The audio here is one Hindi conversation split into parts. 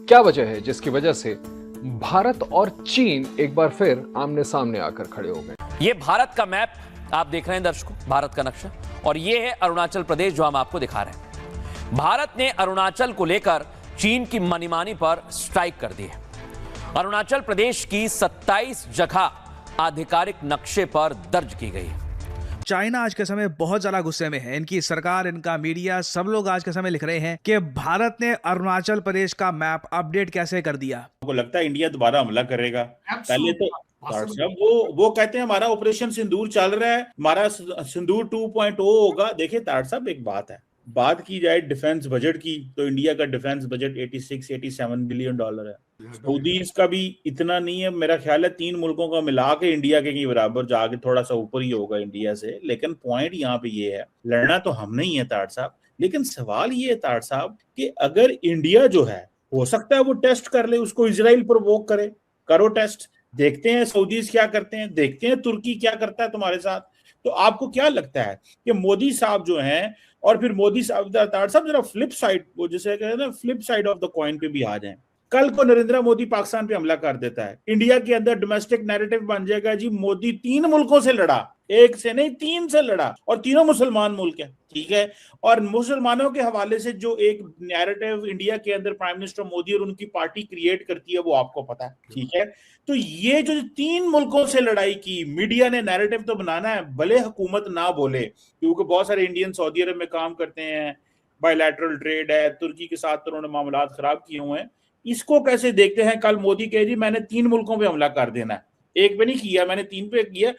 क्या वजह है जिसकी वजह से भारत और चीन एक बार फिर आमने सामने आकर खड़े हो गए? ये भारत का मैप आप देख रहे हैं दर्शकों, भारत का नक्शा, और ये है अरुणाचल प्रदेश जो हम आपको दिखा रहे हैं। भारत ने अरुणाचल को लेकर चीन की मनमानी पर स्ट्राइक कर दी है। अरुणाचल प्रदेश की 27 जगह आधिकारिक नक्शे पर दर्ज की गई है। चाइना आज के समय बहुत ज्यादा गुस्से में है। इनकी सरकार, इनका मीडिया, सब लोग आज के समय लिख रहे हैं कि भारत ने अरुणाचल प्रदेश का मैप अपडेट कैसे कर दिया। आपको लगता है इंडिया दोबारा हमला करेगा? पहले तो साहब वो कहते हैं हमारा ऑपरेशन सिंदूर चल रहा है, हमारा सिंदूर 2.0 होगा। देखिए तार साहब, एक बात है, बात की जाए डिफेंस बजट की तो इंडिया का डिफेंस बजट 86-87 बिलियन डॉलर है। सऊदीज का भी इतना नहीं है, मेरा ख्याल है 3 मुल्कों का मिला के इंडिया के बराबर, जाके थोड़ा सा ऊपर ही होगा इंडिया से। लेकिन पॉइंट यहाँ पे ये है, लड़ना तो हम नहीं है तार साहब, लेकिन सवाल ये है तार साहब कि अगर इंडिया जो है, हो सकता है वो टेस्ट कर ले, उसको इजराइल प्रोवोक करे, करो टेस्ट, देखते हैं सऊदीज क्या करते हैं, देखते हैं तुर्की क्या करता है तुम्हारे साथ। तो आपको क्या लगता है कि मोदी साहब जो हैं, और फिर मोदी साहब जरा फ्लिप साइड, वो जैसे कहते हैं ना, flip side of the coin पे भी आ जाएं। कल को नरेंद्र मोदी पाकिस्तान पे हमला कर देता है, इंडिया के अंदर डोमेस्टिक नैरेटिव बन जाएगा जी मोदी 3 मुल्कों से लड़ा, 1 से नहीं 3 से लड़ा, और तीनों मुसलमान मुल्क है, ठीक है। और मुसलमानों के हवाले से जो एक नैरेटिव इंडिया के अंदर प्राइम मिनिस्टर मोदी और उनकी पार्टी क्रिएट करती है, वो आपको पता है, ठीक है। तो ये जो 3 मुल्कों से लड़ाई की मीडिया ने नैरेटिव तो बनाना है, भले हुकूमत ना बोले, क्योंकि बहुत सारे इंडियन सऊदी अरब में काम करते हैं, बायलैटरल ट्रेड है, तुर्की के साथ तो उन्होंने मामलात खराब किए हुए हैं। इसको कैसे देखते हैं? कल मोदी कह रही मैंने 3 मुल्कों पे हमला कर देना है, 1 पे नहीं किया, मैंने 3 पे किया।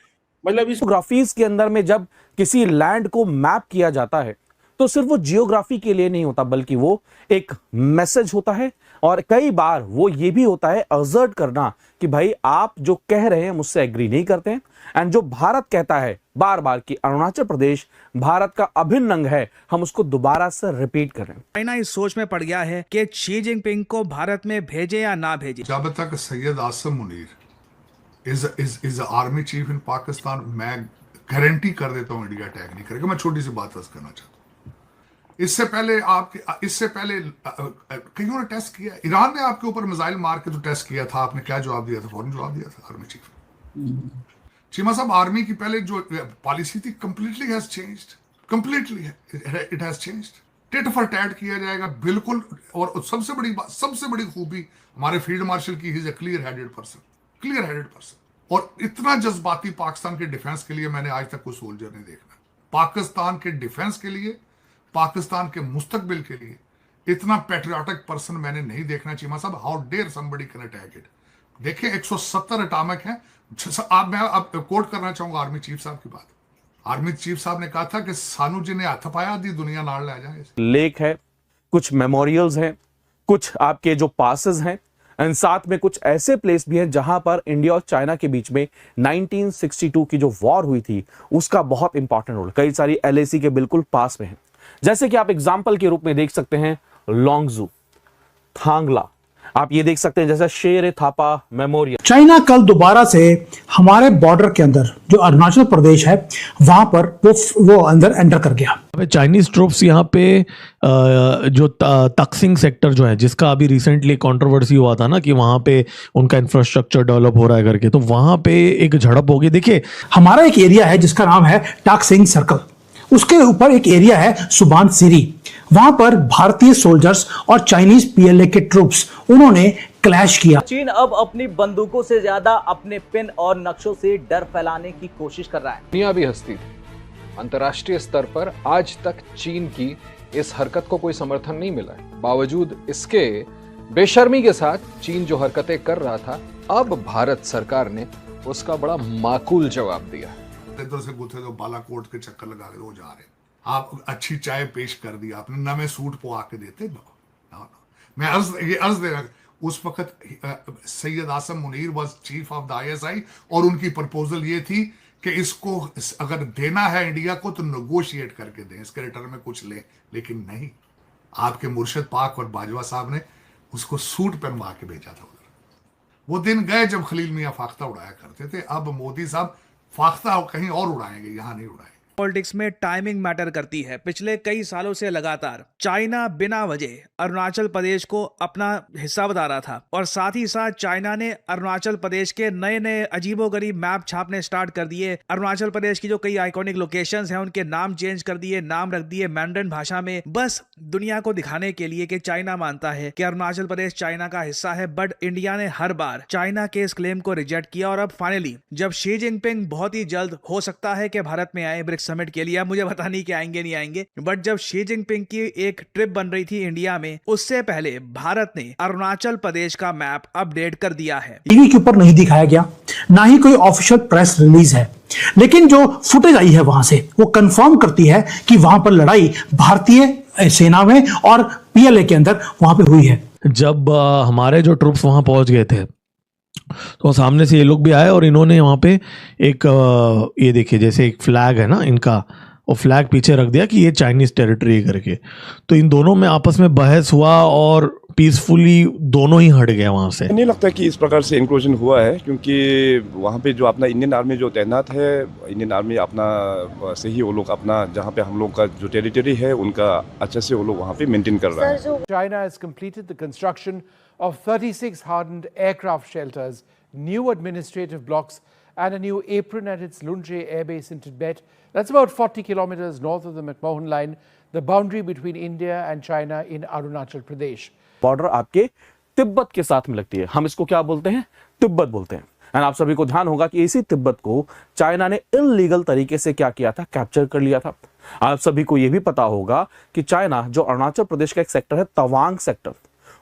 मतलब इस जियोग्राफीज के अंदर में जब किसी लैंड को मैप किया जाता है तो सिर्फ वो जियोग्राफी के लिए नहीं होता, बल्कि वो एक मैसेज होता है। और कई बार वो ये भी होता है असर्ट करना कि भाई आप जो कह रहे हैं मुझसे एग्री नहीं करते हैं। एंड जो भारत कहता है बार बार कि अरुणाचल प्रदेश भारत का अभिन्न अंग है, हम उसको दोबारा से रिपीट कर रहे हैं। चाइना इस सोच में पड़ गया है कि शी जिनपिंग को भारत में भेजे या ना भेजे। जब तक Syed Asim Munir is army chief इन पाकिस्तान, मैं गारंटी कर देता हूं इंडिया अटैक नहीं करेगा। मैं छोटी सी बात बस करना चाहता हूं। इससे पहले कईयों ने टेस्ट किया, ईरान ने आपके ऊपर मिसाइल मार के तो टेस्ट किया था, आपने क्या जवाब दिया था? फौरन जवाब दिया था आर्मी चीफ। चीमा साहब, आर्मी की पहले जो पॉलिसी थी completely has changed, completely it has changed. Tit for tat किया जाएगा बिल्कुल। और सबसे बड़ी बात, सबसे बड़ी खूबी हमारे फील्ड मार्शल की, he is a clear headed person. और इतना जज्बाती पाकिस्तान के डिफेंस के लिए मैंने आज तक कोई सोल्जर नहीं देखना। पाकिस्तान के डिफेंस के लिए, पाकिस्तान के मुस्तकबिल के लिए इतना पैट्रियोटिक पर्सन मैंने नहीं देखना। चीमा साहब, how dare somebody can attack it. देखिए 170 एटॉमिक हैं। मैं अब कोट करना चाहूंगा आर्मी चीफ साहब की बात। आर्मी चीफ साहब ने कहा था कि सानू जी ने हाथ पाया दी दुनिया नाल ले जाए। लेक है, कुछ मेमोरियल्स हैं, कुछ आपके जो पासेस हैं, एंड साथ में कुछ ऐसे प्लेस भी हैं जहां पर इंडिया और चाइना के बीच में 1962 की जो वॉर हुई थी उसका बहुत इंपॉर्टेंट रोल कई सारी एलएसी के बिल्कुल पास में है। जैसे कि आप एग्जाम्पल के रूप में देख सकते हैं लोंगजू, थांगला, आप ये देख सकते हैं जैसा शेर थापा मेमोरियल। चाइना कल दोबारा से हमारे बॉर्डर के अंदर जो अरुणाचल प्रदेश है वहां पर वो अंदर एंटर कर गया। चाइनीज ट्रूप्स यहाँ पे जो तकसिंग सेक्टर जो है, जिसका अभी रिसेंटली कंट्रोवर्सी हुआ था ना कि वहां पे उनका इंफ्रास्ट्रक्चर डेवलप हो रहा है करके, तो वहां पे एक झड़प होगी। देखिए हमारा एक एरिया है जिसका नाम है टाकसिंग सर्कल, उसके ऊपर एक एरिया है सुबान सीरी। वहां पर भारतीय सोल्जर्स और चाइनीज पीएलए के ट्रूप्स उन्होंने क्लैश किया। चीन अब अपनी बंदूकों से ज्यादा अपने पिन और नक्शों से डर फैलाने की कोशिश कर रहा है। दुनिया भी हंसती थी। अंतर्राष्ट्रीय स्तर पर आज तक चीन की इस हरकत को कोई समर्थन नहीं मिला है। बावजूद इसके बेशर्मी के साथ चीन जो हरकतें कर रहा था, अब भारत सरकार ने उसका बड़ा माकूल जवाब दिया। इधर से गुथे तो बालाकोट के चक्कर लगा के रोज आ रहे। आप अच्छी चाय पेश कर दी आपने, नवे सूट पवा के देते। मैं अर्ज दे रहा, उस वक्त Syed Asim Munir was chief of the ISI और उनकी प्रपोजल ये थी कि इसको अगर देना है इंडिया को तो नेगोशिएट करके दें, इसके रिटर्न में कुछ ले। लेकिन नहीं, आपके मुर्शिद पाक और बाजवा साहब ने उसको सूट पहनवा के भेजा था उधर। वो दिन गए जब खलील मियां फाख्ता उड़ाया करते थे। अब मोदी साहब फाख्ता कहीं और उड़ाएंगे, यहां नहीं उड़ाएंगे। पॉलिटिक्स में टाइमिंग मैटर करती है। पिछले कई सालों से लगातार चाइना बिना वजह अरुणाचल प्रदेश को अपना हिस्सा बता रहा था और साथ ही साथ चाइना ने अरुणाचल प्रदेश के नए नए अजीबोगरीब मैप छापने स्टार्ट कर दिए। अरुणाचल प्रदेश की जो कई आइकॉनिक लोकेशंस हैं उनके नाम चेंज कर दिए, नाम रख दिए मैंड्रिन भाषा में, बस दुनिया को दिखाने के लिए कि चाइना मानता है कि अरुणाचल प्रदेश चाइना का हिस्सा है। बट इंडिया ने हर बार चाइना के इस क्लेम को रिजेक्ट किया और अब फाइनली जब शी जिनपिंग बहुत ही जल्द हो सकता है कि भारत में आए ब्रिक्स समिट के लिए, अब मुझे पता नहीं कि आएंगे नहीं आएंगे, बट जब शी जिनपिंग की एक ट्रिप बन रही थी इंडिया में, उससे पहले भारत ने अरुणाचल प्रदेश का मैप अपडेट कर दिया है। टीवी के ऊपर नहीं दिखाया गया, ना ही कोई ऑफिशियल प्रेस रिलीज है, लेकिन जो फुटेज आई है वहां से वो कंफर्म करती है कि वहां पर लड़ाई भारतीय सेना में और पीएलए के अंदर वहां पे हुई है। जब हमारे जो ट्रूप्स वहां पहुंच गए थे तो सामने से ये लोग भी आए और इन्होंने वहां पे एक ये देखिए जैसे एक फ्लैग है ना इनका, वो फ्लैग पीछे रख दिया कि ये चाइनीज टेरिटरी करके। तो इन दोनों में आपस में बहस हुआ और पीसफुली दोनों ही हट गए वहां से। नहीं लगता कि इस प्रकार से इंक्लूजन हुआ है, क्योंकि वहाँ पे जो अपना इंडियन आर्मी जो तैनात है, इंडियन आर्मी अपना से ही वो लोग अपना जहाँ पे हम लोग का जो टेरिटरी है उनका अच्छा से वो लोग वहाँ पे मेंटेन कर रहा है। China has completed the construction of 36 hardened aircraft shelters, new administrative blocks and a new apron at its Lunje Air Base in Tibet. That's about 40 kilometers north of the McMahon line, the boundary between India and China in Arunachal Pradesh. Border आपके तिब्बत के साथ में लगती है, हम इसको क्या बोलते हैं, तिब्बत बोलते हैं। एंड आप सभी को ध्यान होगा कि इसी तिब्बत को चाइना ने इल्लीगल तरीके से क्या किया था, कैप्चर कर लिया था। आप सभी को यह भी पता होगा कि चाइना जो अरुणाचल प्रदेश का एक सेक्टर है तवांग सेक्टर,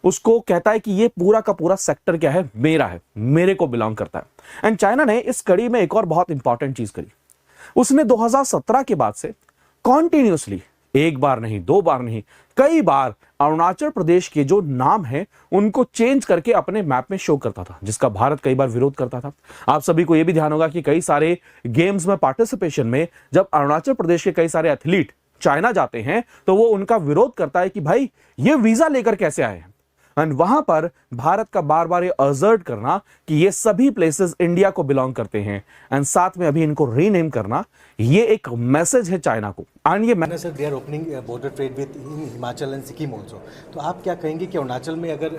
उसको कहता है कि ये पूरा का पूरा सेक्टर क्या है, मेरा है, मेरे को बिलोंग करता है। एंड चाइना ने इस कड़ी में एक और बहुत इंपॉर्टेंट चीज करी, उसने 2017 के बाद से कॉन्टिन्यूसली एक बार नहीं, दो बार नहीं, कई बार अरुणाचल प्रदेश के जो नाम है उनको चेंज करके अपने मैप में शो करता था, जिसका भारत कई बार विरोध करता था। आप सभी को यह भी ध्यान होगा कि कई सारे गेम्स में पार्टिसिपेशन में जब अरुणाचल प्रदेश के कई सारे एथलीट चाइना जाते हैं तो वो उनका विरोध करता है कि भाई ये वीजा लेकर कैसे आए हैं। एंड वहां पर भारत का बार बार ये असर्ट करना कि ये सभी प्लेसेस इंडिया को बिलोंग करते हैं एंड साथ में अभी इनको रीनेम करना, ये एक मैसेज है चाइना को। एंड ये sir they are opening border trade with Himachal and Sikkim also, तो आप क्या कहेंगे कि अरुणाचल में अगर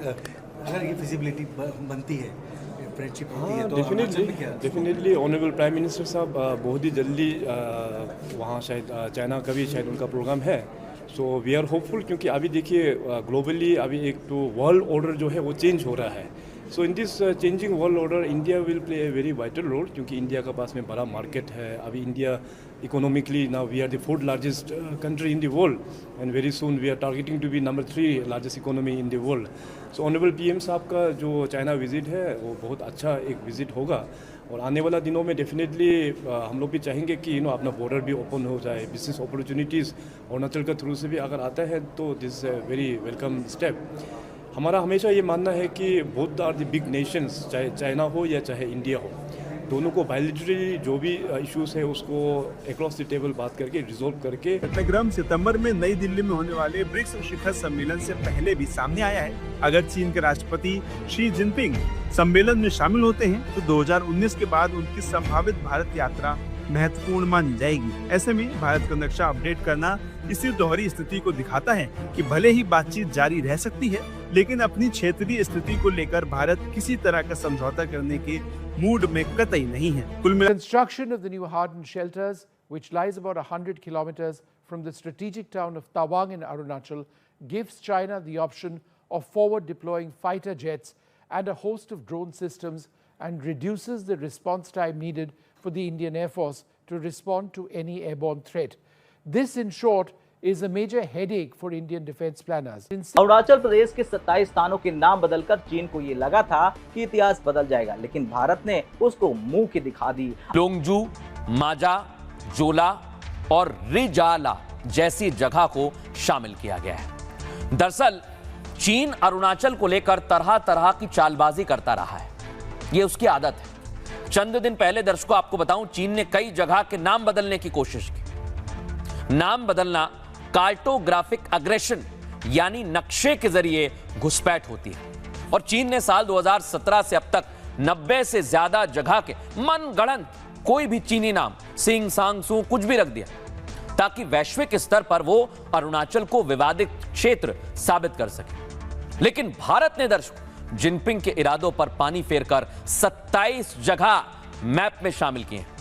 ये फिजिबिलिटी बनती है, फ्रेंडशिप होती है, तो डेफिनेटली ऑनरेबल प्राइम मिनिस्टर साहब बहुत ही जल्दी वहाँ शायद चाइना का भी शायद उनका प्रोग्राम है। सो वी आर होपफुल, क्योंकि अभी देखिए ग्लोबली अभी एक तो वर्ल्ड ऑर्डर जो है वो चेंज हो रहा है। So in this changing world order India will play a very vital role, क्योंकि इंडिया का पास में बड़ा मार्केट है। अभी India economically now we are the 4th largest country in the world and very soon we are targeting to be number 3 largest economy in the world. So honourable PM साहब का जो चाइना विजिट है वो बहुत अच्छा एक विजिट होगा और आने वाला दिनों में डेफिनेटली हम लोग भी चाहेंगे कि अपना बॉर्डर भी ओपन हो जाए। बिजनेस अपॉर्चुनिटीज़ अरुणाचल के थ्रू से भी अगर आता है तो this is a very welcome step. हमारा हमेशा ये मानना है कि both are the big nations, चाहे चाइना हो या चाहे इंडिया हो, दोनों को बायलैटरली जो भी इश्यूज है उसको अक्रॉस द टेबल बात करके रिजोल्व करके। घटनाक्रम सितंबर में नई दिल्ली में होने वाले ब्रिक्स शिखर सम्मेलन से पहले भी सामने आया है। अगर चीन के राष्ट्रपति शी जिनपिंग सम्मेलन में शामिल होते हैं तो 2019 के बाद उनकी संभावित भारत यात्रा महत्वपूर्ण मानी जाएगी। ऐसे में भारत का नक्शा अपडेट करना इसी दोहरी स्थिति को दिखाता है कि भले ही बातचीत जारी रह सकती है, लेकिन अपनी क्षेत्रीय स्थिति को लेकर भारत किसी तरह का समझौता करने के मूड में कतई नहीं है। कुल मिला Construction of the new hardened shelters, which lies about 100 kilometers from the strategic town of Tawang in Arunachal, gives China the option of forward deploying fighter jets and a host of drone systems and reduces the response time needed for the Indian Air Force to respond to any airborne threat. This, in short, is a major headache for Indian defense planners. Arunachal Pradesh के 27 स्थानों के नाम बदलकर चीन को ये लगा था कि इतिहास बदल जाएगा, लेकिन भारत ने उसको मुंह की दिखा दी। लोंगजू, माजा, जोला और रिजाला जैसी जगह को शामिल किया गया है। दरअसल चीन अरुणाचल को लेकर तरह तरह की चालबाजी करता रहा है, ये उसकी आदत है। चंद दिन पहले दर्शकों आपको बताऊं, चीन ने कई जगह के नाम बदलने की कोशिश की। नाम बदलना कार्टोग्राफिक अग्रेशन यानी नक्शे के जरिए घुसपैठ होती है और चीन ने साल 2017 से अब तक 90 से ज्यादा जगह के मनगढ़ंत कोई भी चीनी नाम सिंग सांग सू कुछ भी रख दिया। ताकि वैश्विक स्तर पर वो अरुणाचल को विवादित क्षेत्र साबित कर सके। लेकिन भारत ने दर्शकों जिनपिंग के इरादों पर पानी फेरकर 27 जगह मैप में शामिल किए हैं।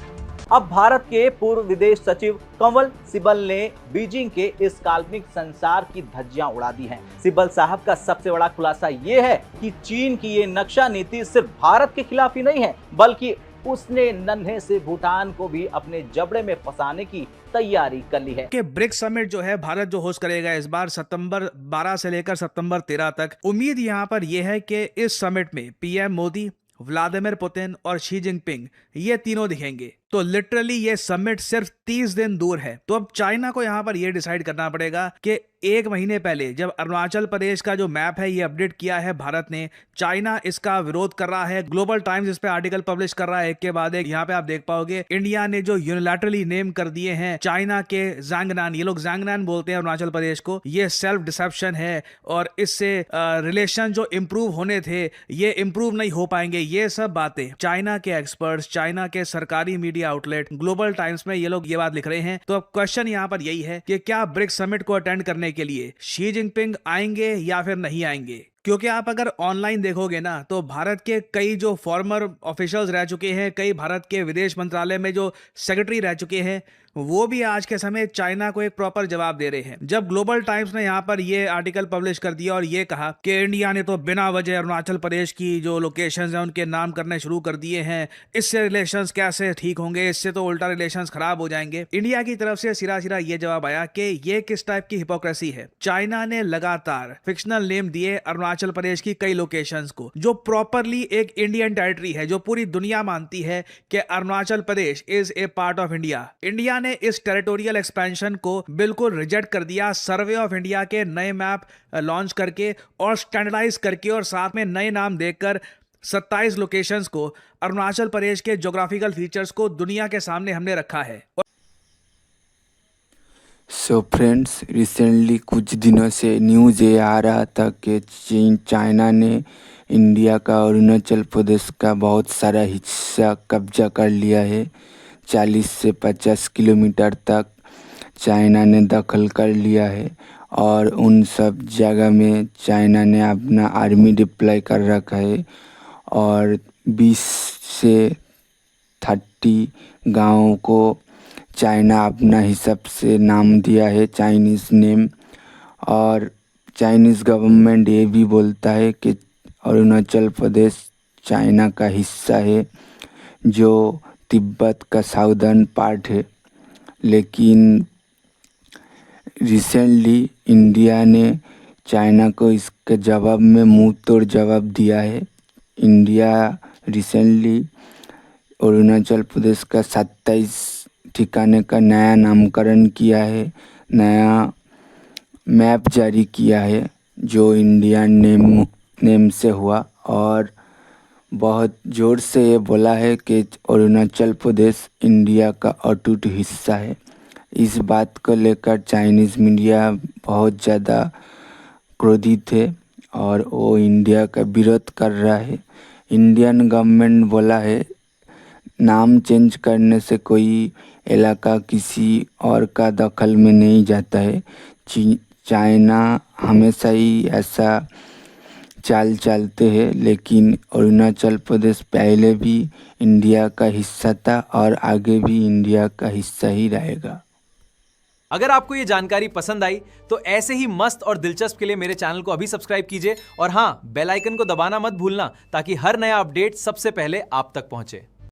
अब भारत के पूर्व विदेश सचिव कंवल सिब्बल ने बीजिंग के इस काल्पनिक संसार की धज्जियां उड़ा दी हैं। सिब्बल साहब का सबसे बड़ा खुलासा यह है कि चीन की ये नक्शा नीति सिर्फ भारत के खिलाफ ही नहीं है, बल्कि उसने नन्हे से भूटान को भी अपने जबड़े में फंसाने की तैयारी कर ली है। कि ब्रिक्स समिट जो है भारत जो होस्ट करेगा इस बार सितंबर 12 से लेकर सितंबर 13 तक। उम्मीद यहाँ पर यह है कि इस समिट में पीएम मोदी, व्लादिमीर पुतिन और शी जिनपिंग ये तीनों दिखेंगे। तो लिटरली ये समिट सिर्फ 30 दिन दूर है। तो अब चाइना को यहाँ पर ये डिसाइड करना पड़ेगा कि 1 महीने पहले जब अरुणाचल प्रदेश का जो मैप है ये अपडेट किया है भारत ने, चाइना इसका विरोध कर रहा है। ग्लोबल टाइम्स इस पे आर्टिकल पब्लिश कर रहा है एक के बाद एक। यहाँ पे आप देख पाओगे इंडिया ने जो यूनिलैटरली नेम कर दिए हैं चाइना के ज़ांगनान, ये लोग ज़ांगनान बोलते हैं अरुणाचल प्रदेश को, ये सेल्फ डिसेप्शन है और इससे रिलेशन जो इम्प्रूव होने थे ये इम्प्रूव नहीं हो पाएंगे। ये सब बातें चाइना के एक्सपर्ट्स, चाइना के सरकारी मीडिया आउटलेट ग्लोबल टाइम्स में ये लोग ये बात लिख रहे हैं। तो अब क्वेश्चन यहाँ पर यही है कि क्या ब्रिक्स समिट को अटेंड करने के लिए शी जिनपिंग आएंगे या फिर नहीं आएंगे? क्योंकि आप अगर ऑनलाइन देखोगे ना तो भारत के कई जो फॉर्मर ऑफिशियल्स रह चुके हैं, कई भारत के विदेश मंत्रालय में जो सेक्रेटरी रह चुके हैं, वो भी आज के समय चाइना को एक प्रॉपर जवाब दे रहे हैं। जब ग्लोबल टाइम्स ने यहाँ पर ये आर्टिकल पब्लिश कर दिया और ये कहा कि इंडिया ने तो बिना वजह अरुणाचल प्रदेश की जो लोकेशंस हैं उनके नाम करने शुरू कर दिए हैं, इससे रिलेशंस कैसे ठीक होंगे, इससे तो उल्टा रिलेशंस खराब हो जाएंगे। इंडिया की तरफ से सिरा ये जवाब आया कि ये किस टाइप की हिपोक्रेसी है। चाइना ने लगातार फिक्शनल नेम दिए अरुणाचल प्रदेश की कई लोकेशंस को, जो प्रॉपरली एक इंडियन टेरिटरी है, जो पूरी दुनिया मानती है कि Arunachal Pradesh is a part of India. India ने इस टेरिटोरियल एक्सपेंशन को बिल्कुल रिजेक्ट कर दिया, सर्वे ऑफ इंडिया के नए मैप लॉन्च करके और स्टैंडर्डाइज करके और साथ में नए नाम देकर 27 लोकेशंस को, अरुणाचल प्रदेश के ज्योग्राफिकल फीचर्स को दुनिया के सामने हमने रखा है। सो फ्रेंड्स, रिसेंटली कुछ दिनों से न्यूज़ ये आ रहा था कि चाइना ने इंडिया का अरुणाचल प्रदेश का बहुत सारा हिस्सा कब्जा कर लिया है। 40 से 50 किलोमीटर तक चाइना ने दखल कर लिया है और उन सब जगह में चाइना ने अपना आर्मी डिप्लॉय कर रखा है और 20 से 30 गाँवों को चाइना अपना हिसाब से नाम दिया है, चाइनीज़ नेम। और चाइनीज़ गवर्नमेंट ये भी बोलता है कि अरुणाचल प्रदेश चाइना का हिस्सा है, जो तिब्बत का साउदर्न पार्ट है। लेकिन रिसेंटली इंडिया ने चाइना को इसके जवाब में मुंह तोड़ जवाब दिया है। इंडिया रिसेंटली अरुणाचल प्रदेश का 27 ठिकाने का नया नामकरण किया है, नया मैप जारी किया है जो इंडियन नेम से हुआ और बहुत ज़ोर से ये बोला है कि अरुणाचल प्रदेश इंडिया का अटूट हिस्सा है। इस बात को लेकर चाइनीज़ मीडिया बहुत ज़्यादा क्रोधित है और वो इंडिया का विरोध कर रहा है। इंडियन गवर्नमेंट बोला है नाम चेंज करने से कोई इलाका किसी और का दखल में नहीं जाता है। चाइना हमेशा ही ऐसा चाल चलते हैं, लेकिन अरुणाचल प्रदेश पहले भी इंडिया का हिस्सा था और आगे भी इंडिया का हिस्सा ही रहेगा। अगर आपको ये जानकारी पसंद आई तो ऐसे ही मस्त और दिलचस्प के लिए मेरे चैनल को अभी सब्सक्राइब कीजिए और हाँ, बेल आइकन को दबाना मत भूलना ताकि हर नया अपडेट सबसे पहले आप तक पहुंचे।